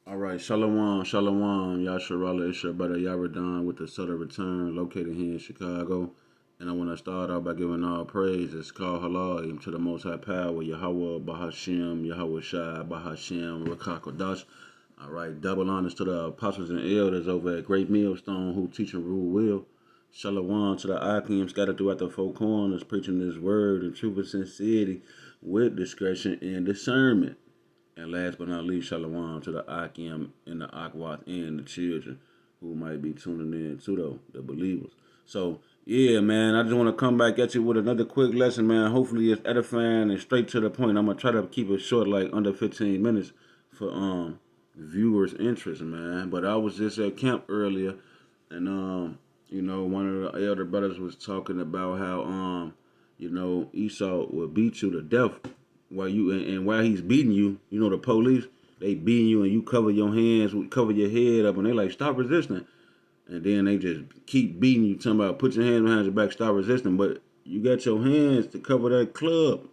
All right, Shalom, Shalom, Yasharala, it's your brother Yaradan with the Southern Return, located here in Chicago. And I want to start out by giving all praise. It's called Halal to the Most High Power, Yahweh, Bahashim, Yahweh Shai, Bahashim, Rakakodash. All right, double honors to the apostles and elders over at Great Millstone who teach and rule will. Shalom to the Akim scattered throughout the four corners, preaching this word in truth and sincerity with discretion and discernment. And last but not least, shalom to the Akim and the Akwath and the children who might be tuning in to the believers. So, yeah, man, I just want to come back at you with another quick lesson, man. Hopefully it's edifying and straight to the point. I'm going to try to keep it short, like under 15 minutes for viewers' interest, man. But I was just at camp earlier, and one of the elder brothers was talking about how Esau will beat you to death while you and while he's beating you, the police, they beating you and you cover your hands, cover your head up, and they like stop resisting, and then they just keep beating you, talking about put your hands behind your back, stop resisting, but you got your hands to cover that club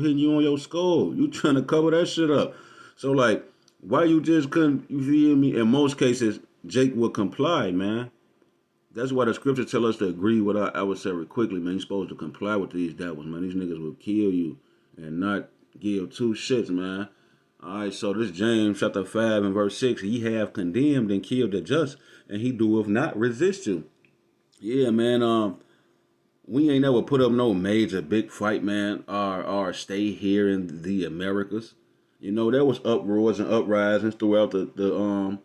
hitting you on your skull, you trying to cover that shit up, so like why you just couldn't, you feel me? In most cases, Jake would comply, man. That's why the scripture tell us to agree with our adversary quickly, man. You're supposed to comply with these devils, man. These niggas will kill you and not give two shits, man. All right, so this James chapter 5 and verse 6, he have condemned and killed the just, and he doeth not resist you. Yeah, man, we ain't never put up no major big fight, man, or stay here in the Americas. There was uproars and uprisings throughout the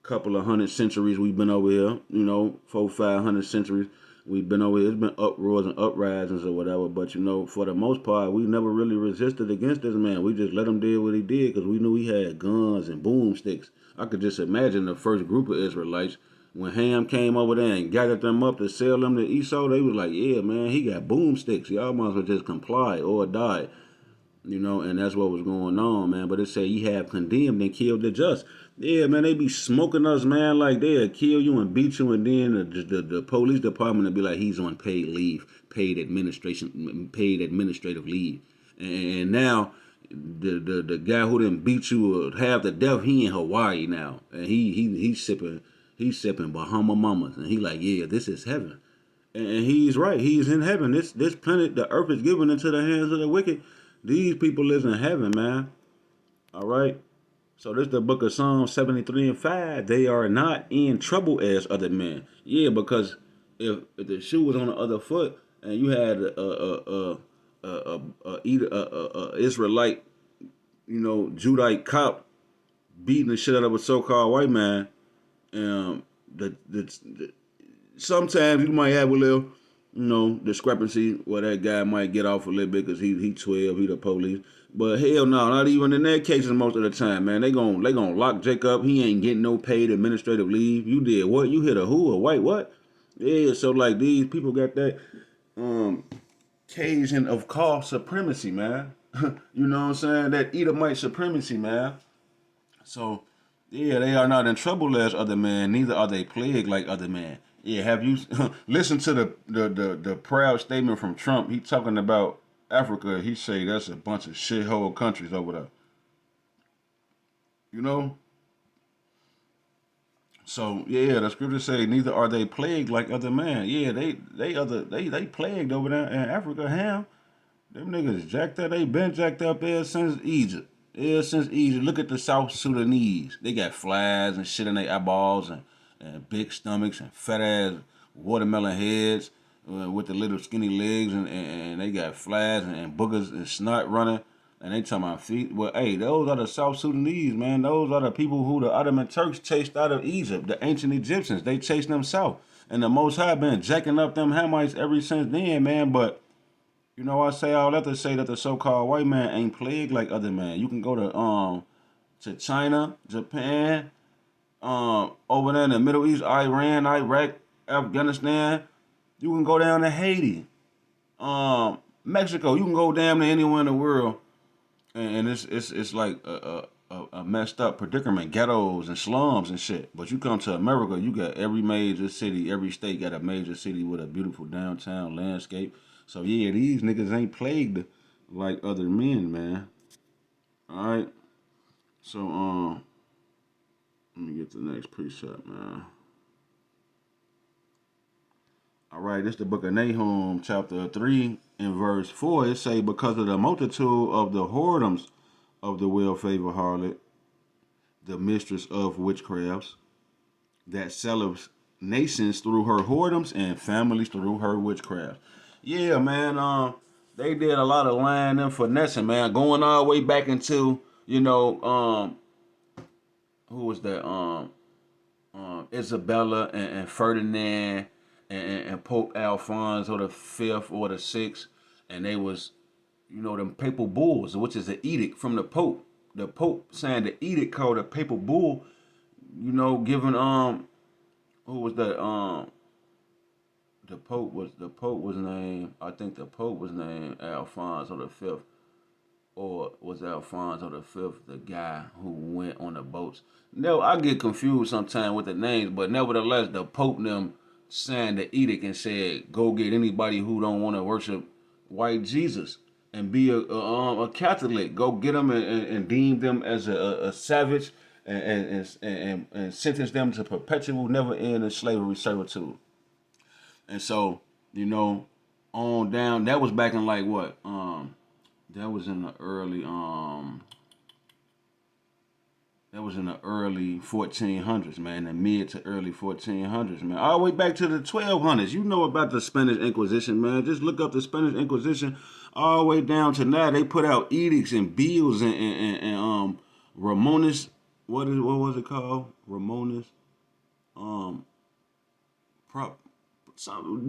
couple of hundred centuries we've been over here, 400, 500 centuries we've been over here. It's been uproars and uprisings or whatever, but for the most part, we never really resisted against this man. We just let him do what he did because we knew he had guns and boomsticks. I could just imagine the first group of Israelites when Ham came over there and gathered them up to sell them to Esau. They was like, "Yeah, man, he got boomsticks. Y'all might as well just comply or die." And that's what was going on, man. But it said ye have condemned and killed the just. Yeah, man, they be smoking us, man, like they'll kill you and beat you, and then the police department will be like, he's on paid leave, paid administrative leave. And now the guy who didn't beat you half to death, he in Hawaii now. And he's sipping Bahama Mamas. And he like, yeah, this is heaven. And he's right. He's in heaven. This planet, the earth is given into the hands of the wicked. These people is in heaven, man. All right. So this is the book of Psalm 73 and 5. They are not in trouble as other men. Yeah, because if the shoe was on the other foot and you had a Israelite, Judite cop beating the shit out of a so-called white man, um, the sometimes you might have a little, discrepancy where that guy might get off a little bit because he 12, he the police. But hell no, not even in that cases most of the time, man. They gonna lock Jake up. He ain't getting no paid administrative leave. You did what? You hit a who? A white what? Yeah, so like these people got that um Cajun of cost supremacy, man. You know what I'm saying? That Edomite supremacy, man. So, yeah, they are not in trouble as other men, neither are they plagued like other men. Yeah, have you listened to the proud statement from Trump? He talking about Africa. He say that's a bunch of shithole countries over there. You know. So yeah, the scriptures say neither are they plagued like other men. Yeah, they plagued over there in Africa. Ham, them niggas jacked up. They been jacked up ever since Egypt. Ever since Egypt. Look at the South Sudanese. They got flies and shit in their eyeballs and big stomachs and fat ass watermelon heads with the little skinny legs and they got flies and boogers and snot running. And they talking about feet. Well, hey, those are the South Sudanese, man. Those are the people who the Ottoman Turks chased out of Egypt. The ancient Egyptians, they chased them south. And the Most High been jacking up them Hamites ever since then, man. But I say all that to say that the so-called white man ain't plagued like other men. You can go to China, Japan, over there in the Middle East, Iran, Iraq, Afghanistan. You can go down to Haiti, Mexico. You can go down to anywhere in the world, and it's like a messed up predicament, ghettos and slums and shit. But you come to America, you got every major city, every state got a major city with a beautiful downtown landscape. So yeah, these niggas ain't plagued like other men, man. All right. So Let me get the next precept, man. All right, this is the book of Nahum, chapter 3, and verse 4. It say, because of the multitude of the whoredoms of the well-favored harlot, the mistress of witchcrafts, that selleth nations through her whoredoms and families through her witchcraft. Yeah, man. They did a lot of lying and finessing, man. Going all the way back into, who was that? Isabella and Ferdinand and Pope Alfonso the Fifth or the Sixth, and they was, them papal bulls, which is an edict from the Pope. The Pope signed the edict called a papal bull. Giving who was that? The Pope was named. I think the Pope was named Alfonso the Fifth, or was Alfonso the Fifth the guy who went on the boats? No, I get confused sometimes with the names, but nevertheless, the Pope them signed the edict and said, "Go get anybody who don't want to worship white Jesus and be a Catholic. Go get them and deem them as a savage and sentence them to perpetual, never-ending slavery servitude." And so, on down. That was back in like what? That was in the early that was in the early 1400s, man, the mid to early 1400s, man. All the way back to the 1200s. You know about the Spanish Inquisition, man. Just look up the Spanish Inquisition all the way down to now. They put out edicts and bills and Ramones. What was it called? Ramones. Prop.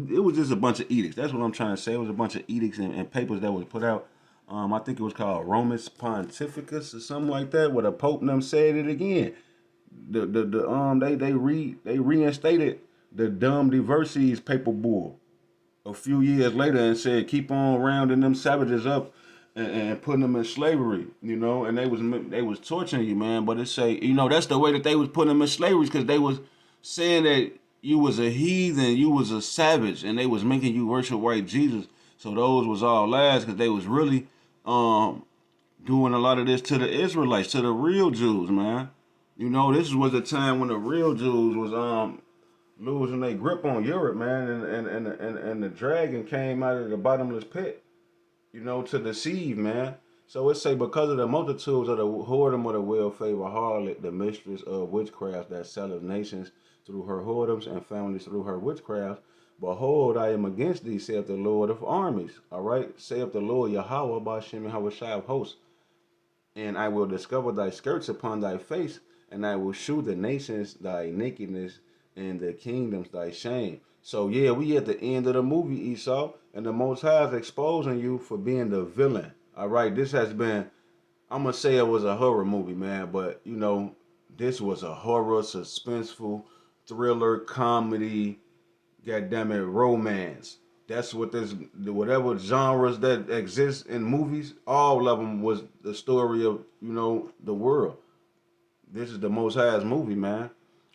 It was just a bunch of edicts. That's what I'm trying to say. It was a bunch of edicts and papers that was put out. I think it was called Romus Pontificus or something like that, where the Pope and them said it again. They reinstated the Dum Diverses papal bull a few years later and said keep on rounding them savages up and putting them in slavery, and they was torturing you, man. But it say, that's the way that they was putting them in slavery, because they was saying that you was a heathen, you was a savage, and they was making you worship white Jesus. So those was all lies, because they was really doing a lot of this to the Israelites, to the real Jews, man. This was a time when the real Jews was losing their grip on Europe, man, and the dragon came out of the bottomless pit, to deceive, man. So it say, because of the multitudes of the whoredom of the well-favored harlot, the mistress of witchcraft that selleth nations through her whoredoms and families through her witchcraft, behold, I am against thee, saith the Lord of armies. All right, saith the Lord Yahweh, Bashem Yahushai of hosts. And I will discover thy skirts upon thy face, and I will shew the nations thy nakedness, and the kingdoms thy shame. So yeah, we at the end of the movie, Esau, and the Most High is exposing you for being the villain. All right, this has been, I'm gonna say it was a horror movie, man, but this was a horror, suspenseful, thriller, comedy, goddammit, romance. That's what whatever genres that exist in movies, all of them was the story of, the world. This is the Most High's movie, man.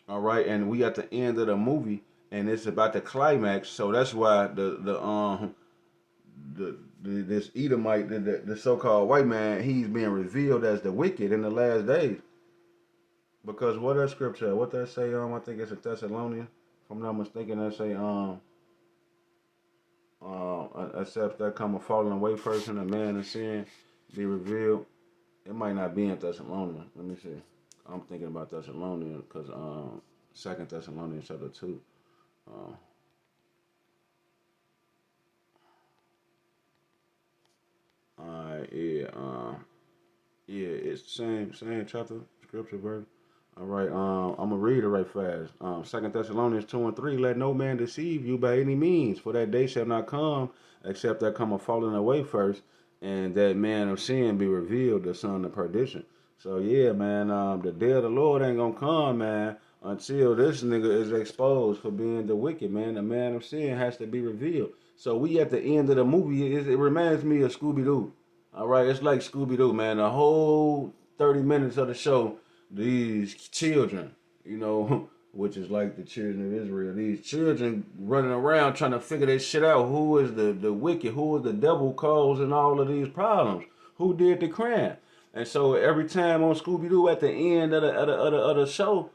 All right, and we at the end of the movie, and it's about the climax. So that's why this Edomite, the so-called white man, he's being revealed as the wicked in the last days. Because what that scripture, what that say? I think it's a Thessalonian. If I'm not mistaken, that say except that come a falling away person, a man of sin, be revealed. It might not be in Thessalonian. Let me see. I'm thinking about Thessalonian because Second Thessalonians chapter 2. Alright, yeah, it's the same chapter, scripture verse. All right, I'm gonna read it right fast. Second Thessalonians 2:3. Let no man deceive you by any means, for that day shall not come, except there come a falling away first, and that man of sin be revealed, the son of perdition. So yeah, man, the day of the Lord ain't gonna come, man, until this nigga is exposed for being the wicked, man. The man of sin has to be revealed. So we at the end of the movie, it reminds me of Scooby Doo. All right, it's like Scooby Doo, man. The whole 30 minutes of the show, these children, which is like the children of Israel, these children running around trying to figure this shit out. Who is the wicked? Who is the devil causing all of these problems? Who did the crime? And so every time on Scooby Doo, at the end of the show,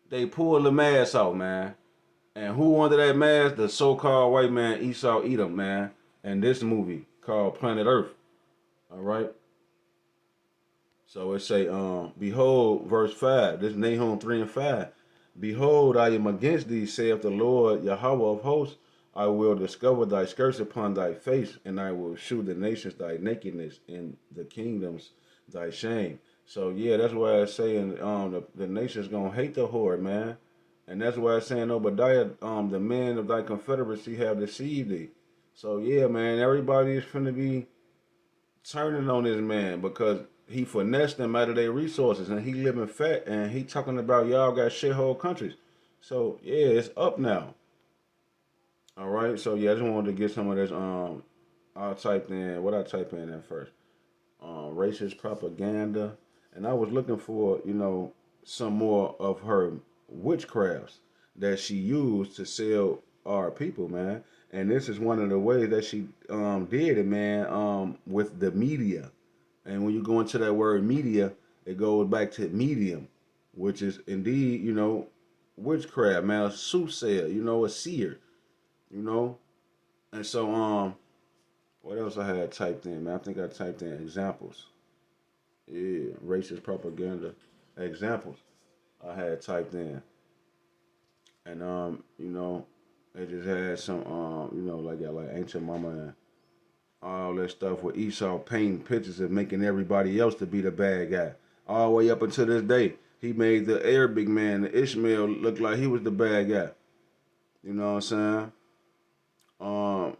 they pulled the mask off, man. And who under that mask? The so-called white man Esau Edom, man. And this movie called Planet Earth. All right. So it say, behold, verse 5. This Nahum 3 and 5. Behold, I am against thee, saith the Lord Yahweh of hosts. I will discover thy skirts upon thy face, and I will shew the nations thy nakedness, and the kingdoms thy shame. So yeah, that's why it's saying the nations gonna hate the whore, man. And that's why it's saying Obadiah, the men of thy confederacy have deceived thee. So yeah, man, everybody is finna be turning on this man because he finessed them out of their resources and he living fat and he talking about y'all got shithole countries. So yeah, it's up now. All right. So yeah, I just wanted to get some of this. I typed in what I typed in at first. Racist propaganda, and I was looking for some more of her witchcrafts that she used to sell our people, man. And this is one of the ways that she did it, man. With the media, and when you go into that word media, it goes back to medium, which is indeed witchcraft, man. A soothsayer, a seer, you know. And so what else I had typed in, man? I think I typed in examples. Yeah, racist propaganda examples I had typed in, and it just had some like ancient mama and all that stuff with Esau painting pictures of making everybody else to be the bad guy. All the way up until this day, he made the Arabic man, the Ishmael, look like he was the bad guy. You know what I'm saying? Um,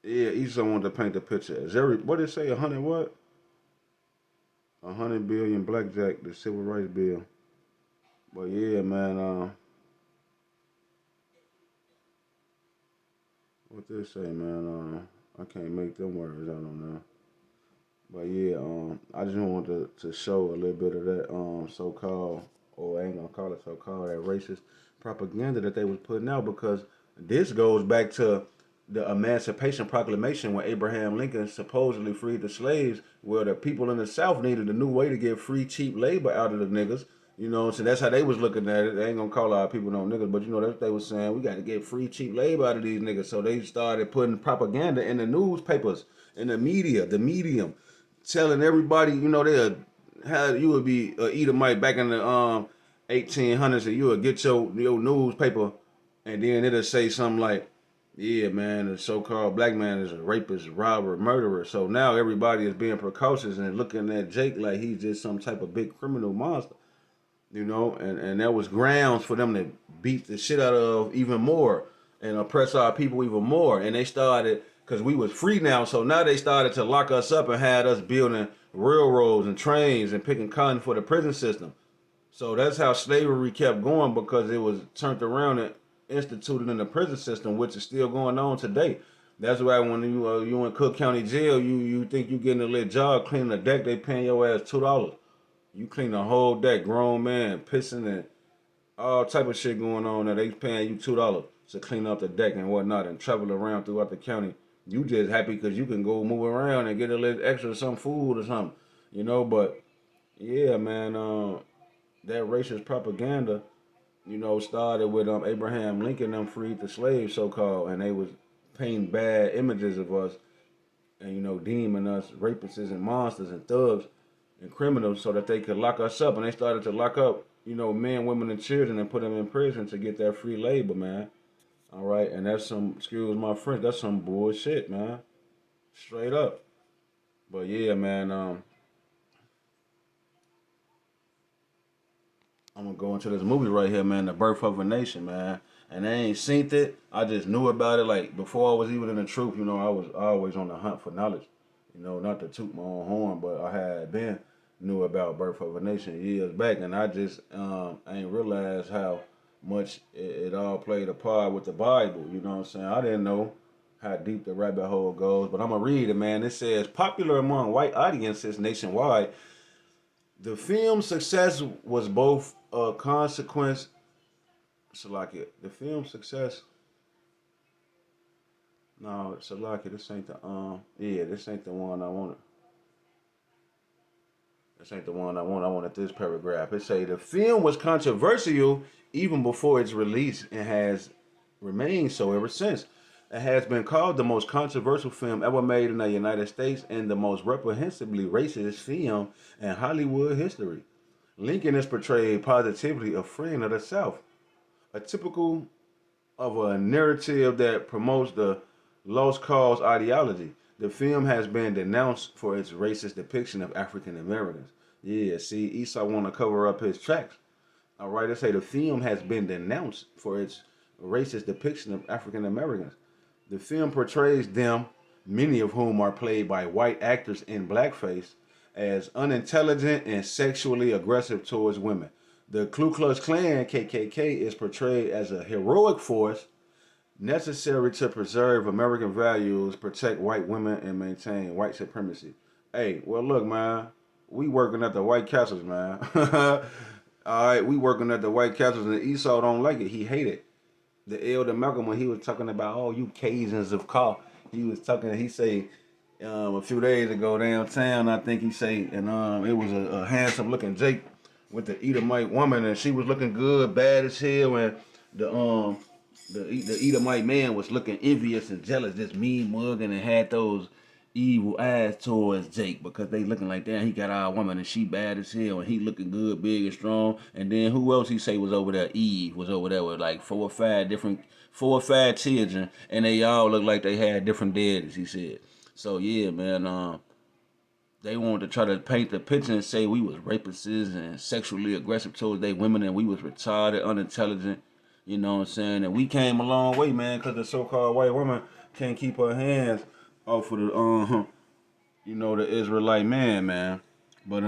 yeah, Esau wanted to paint the picture as what did it say? 100 what? 100 billion blackjack, the civil rights bill. But yeah, man. What they say, man? I can't make them words out on there. But yeah, I just wanted to show a little bit of that so-called, or I ain't gonna call it so-called, that racist propaganda that they was putting out because this goes back to the Emancipation Proclamation when Abraham Lincoln supposedly freed the slaves, where the people in the South needed a new way to get free, cheap labor out of the niggas. So that's how they was looking at it. They ain't gonna call our people no niggas, but that's what they was saying. We got to get free, cheap labor out of these niggas. So they started putting propaganda in the newspapers, in the media, the medium, telling everybody, they how you would be a Edomite back in the 1800s, and you would get your newspaper, and then it'll say something like, "Yeah, man, the so-called black man is a rapist, robber, murderer." So now everybody is being precautious and looking at Jake like he's just some type of big criminal monster, and that was grounds for them to beat the shit out of even more and oppress our people even more. And they started because we was free now, so now they started to lock us up and had us building railroads and trains and picking cotton for the prison system. So that's how slavery kept going because it was turned around and instituted in the prison system, which is still going on today. That's why when you in Cook County Jail, you think you getting a little job cleaning the deck, they paying your ass $2. You clean the whole deck, grown man pissing and all type of shit going on. Now they paying you $2 to clean up the deck and whatnot and travel around throughout the county. You just happy because you can go move around and get a little extra some food or something. But yeah, man, that racist propaganda, started with Abraham Lincoln them freed the slaves so called, and they was painting bad images of us and deeming us rapists and monsters and thugs and criminals so that they could lock us up. And they started to lock up, men, women, and children and put them in prison to get that free labor, man. All right, and that's some, excuse my French, that's some bullshit, man. Straight up. But yeah, man, I'm gonna go into this movie right here, man, The Birth of a Nation, man. And I ain't seen it. I just knew about it like before I was even in the truth. I was always on the hunt for knowledge. Not to toot my own horn, but I had been knew about Birth of a Nation years back, and I just ain't realized how much it all played a part with the Bible. You know what I'm saying? I didn't know how deep the rabbit hole goes, but I'm gonna read it, man. It says popular among white audiences nationwide. The film's success was both a consequence. Salakia, the film's success. No, Salakia, this ain't the this ain't the one I wanted. This ain't the one I want. I wanted this paragraph. It say the film was controversial even before its release and has remained so ever since. It has been called the most controversial film ever made in the United States and the most reprehensibly racist film in Hollywood history. Lincoln is portrayed positively a friend of the South, a typical of a narrative that promotes the lost cause ideology. The film has been denounced for its racist depiction of African Americans. Yeah, see, Esau want to cover up his tracks. All right, they say the film has been denounced for its racist depiction of African Americans. The film portrays them, many of whom are played by white actors in blackface, as unintelligent and sexually aggressive towards women. The Ku Klux Klan, KKK, is portrayed as a heroic force necessary to preserve American values, protect white women, and maintain white supremacy. Hey, well, look, man, we working at the White Castles, man. All right, we working at the White Castles, and Esau don't like it. He hate it. The elder Malcolm, when he was talking about, oh, you Cajuns of call, he was talking. He say a few days ago downtown, I think he say, and it was a handsome looking Jake with the Edomite woman, and she was looking good, bad as hell, and the um the Edomite man was looking envious and jealous, just mean mugging, and had those evil eyes towards Jake because they looking like that. He got our woman and she bad as hell, and he looking good, big and strong. And then who else he say was over there? Eve was over there with like four or five children, and they all look like they had different daddies. He said. So yeah, man. They wanted to try to paint the picture and say we was rapists and sexually aggressive towards they women, and we was retarded, unintelligent. You know what I'm saying? And we came a long way, man, because the so-called white woman can't keep her hands off of the the Israelite man. But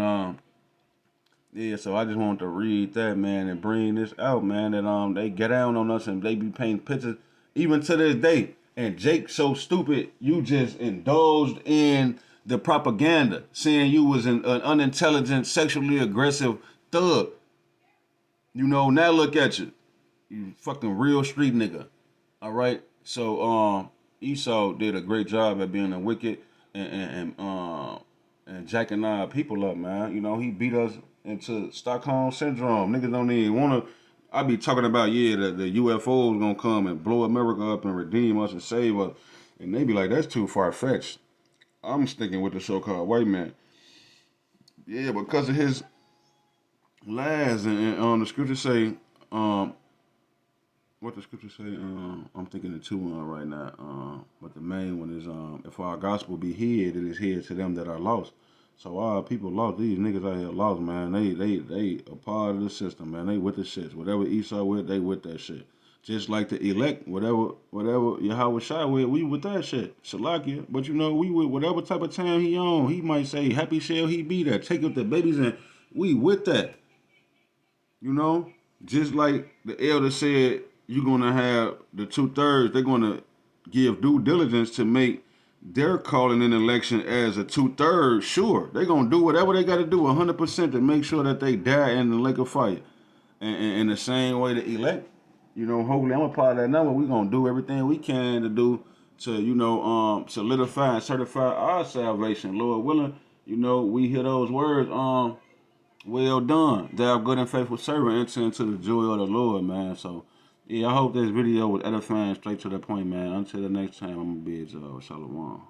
yeah, so I just wanted to read that, man, and bring this out, man, that they get down on us and they be painting pictures even to this day. And Jake so stupid, you just indulged in the propaganda, saying you was an unintelligent, sexually aggressive thug. You know, now look at you. You fucking real street nigga. All right. So Esau did a great job at being a wicked and jacking our people up, man. You know, he beat us into Stockholm syndrome. Niggas don't even wanna. I be talking about the UFOs gonna come and blow America up and redeem us and save us, and they be like that's too far fetched. I'm sticking with the so-called white man. Yeah, because of his lies and the scriptures say what the scripture say? I'm thinking of two right now. But the main one is if our gospel be hid, it is hid to them that are lost. So our people lost. These niggas out here lost, man. They a part of the system, man. They with the shits. Whatever Esau with, they with that shit. Just like the elect, whatever Yahweh Shai with, we with that shit. Shalakia. But you know, we with whatever type of time he on. He might say, happy shall he be there. Take up the babies and we with that. You know? Just like the elder said, you're gonna have the 2/3. They're gonna give due diligence to make their calling an election as a 2/3. Sure, they're gonna do whatever they got to do 100% to make sure that they die in the lake of fire. And in the same way, the elect, you know, hopefully I'm a part of that number. We're gonna do everything we can to do to solidify and certify our salvation. Lord willing, you know, we hear those words. Well done, thou good and faithful servant, enter into the joy of the Lord, man. So, yeah, I hope this video was edifying, straight to the point, man. Until the next time, I'm gonna be at y'all. Shalom.